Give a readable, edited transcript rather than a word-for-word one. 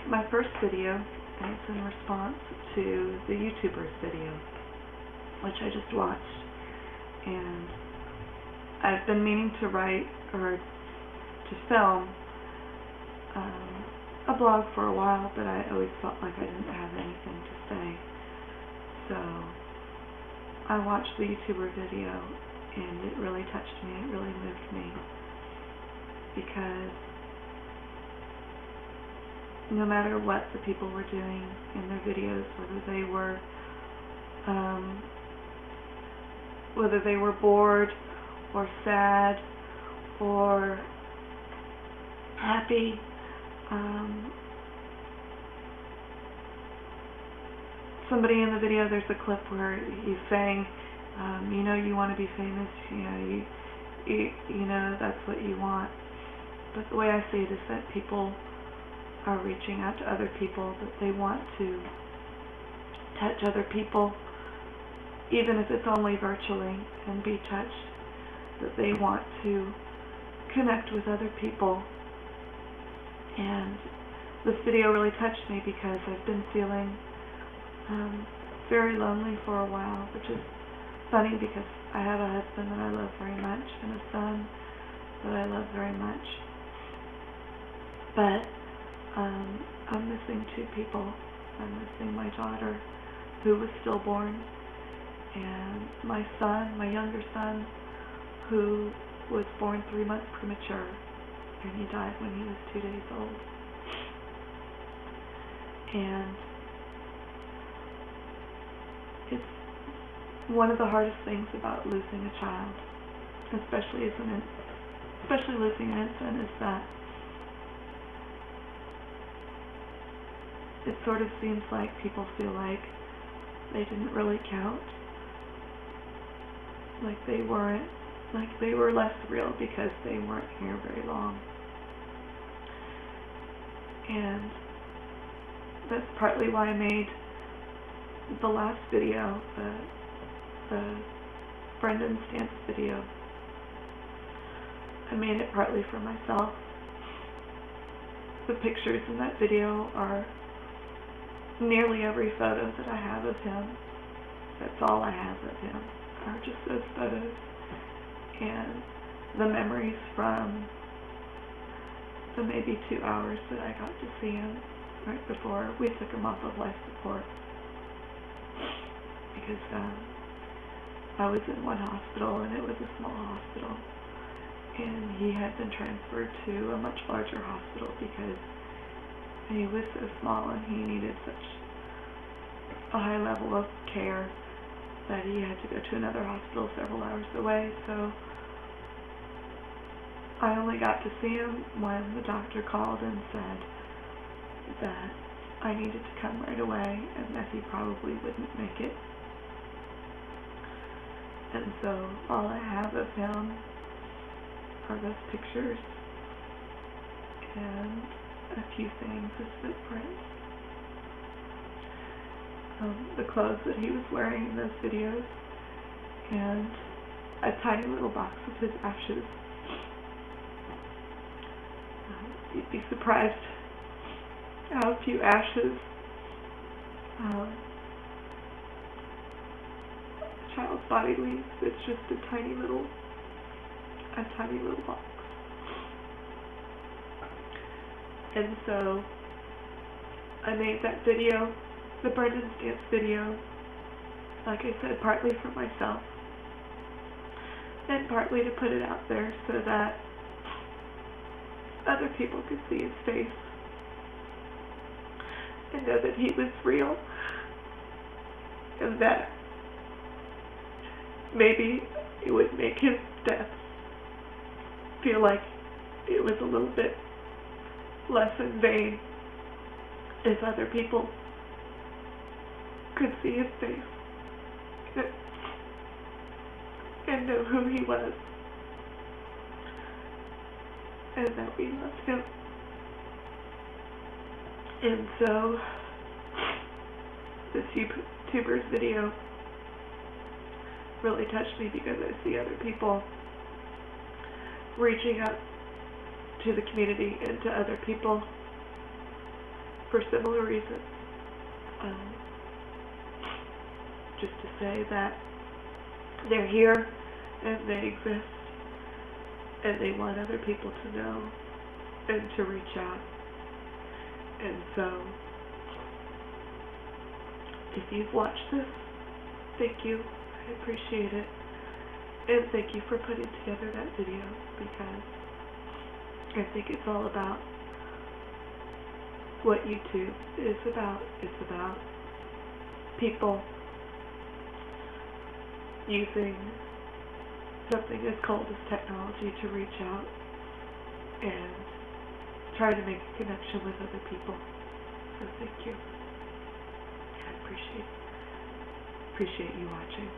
my first video, and it's in response to the YouTubers video, which I just watched. And I've been meaning to write or to film a blog for a while, but I always felt like I didn't have anything to say. So I watched the YouTuber video, and it really touched me. It really moved me, because no matter what the people were doing in their videos, whether they were bored or sad or happy, somebody in the video, there's a clip where he's saying, you want to be famous, you know that's what you want. But the way I see it is that people are reaching out to other people, that they want to touch other people, even if it's only virtually, and be touched, that they want to connect with other people. And this video really touched me because I've been feeling very lonely for a while, which is funny because I have a husband that I love very much and a son that I love very much. But I'm missing two people. I'm missing my daughter, who was stillborn, and my son, my younger son, who was born 3 months premature, and he died when he was 2 days old. And it's one of the hardest things about losing a child, especially losing an infant, is that it sort of seems like people feel like they didn't really count, like they were less real because they weren't here very long. And that's partly why I made the last video, the Brendan's dance video. I made it partly for myself. The pictures in that video are nearly every photo that I have of him. That's all I have of him, are just those photos. And the memories from the maybe 2 hours that I got to see him right before we took him off of life support. Because I was in one hospital, and it was a small hospital, and he had been transferred to a much larger hospital because he was so small and he needed such a high level of care that he had to go to another hospital several hours away. So I only got to see him when the doctor called and said that I needed to come right away and that he probably wouldn't make it. And so all I have of him are those pictures and a few things, his footprints, the clothes that he was wearing in those videos, and a tiny little box of his ashes. You'd be surprised how few ashes a child's body leaves. It's just a tiny little box. And so I made that video, the Brendan's dance video, like I said, partly for myself and partly to put it out there so that other people could see his face and know that he was real, and that maybe it would make his death feel like it was a little bit less in vain if other people could see his face and know who he was and that we loved him. And so this YouTubers video really touched me because I see other people reaching out to the community and to other people for similar reasons. Just to say that they're here and they exist and they want other people to know and to reach out. And so, if you've watched this, thank you. I appreciate it. And thank you for putting together that video, because I think it's all about what YouTube is about. It's about people using something as cold as technology to reach out and try to make a connection with other people. So thank you. I appreciate you watching.